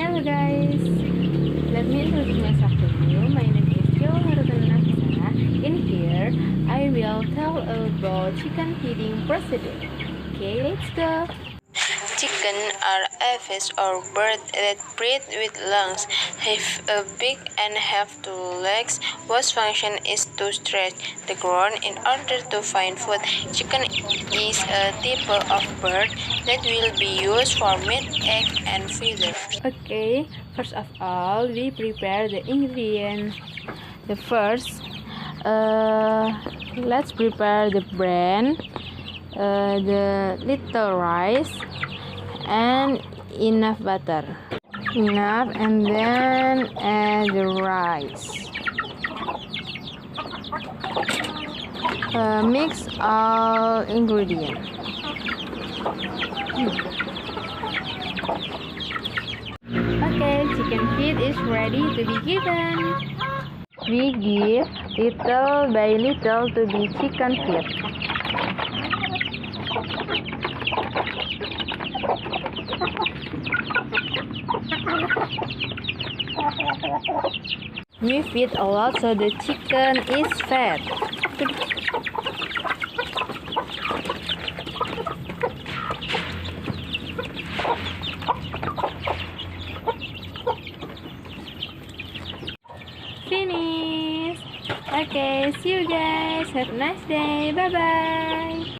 Hello guys, let me introduce myself to you. My name is Jauharitun. In here, I will tell about chicken feeding procedure. Okay, let's go. Chicken are aves or birds that breathe with lungs, have a beak and have two legs, whose function is to stretch the ground in order to find food. Chicken is a type of bird that will be used for meat, egg, and feather. Okay, first of all, we prepare the ingredients. The first, let's prepare the bran, the little rice, and enough butter. Enough, and then add the rice. Mix all ingredients. Okay, chicken feed is ready to be given. We give little by little to the chicken feed. We feed a lot so the chicken is fat. Finish. Okay, see you guys. Have a nice day. Bye bye.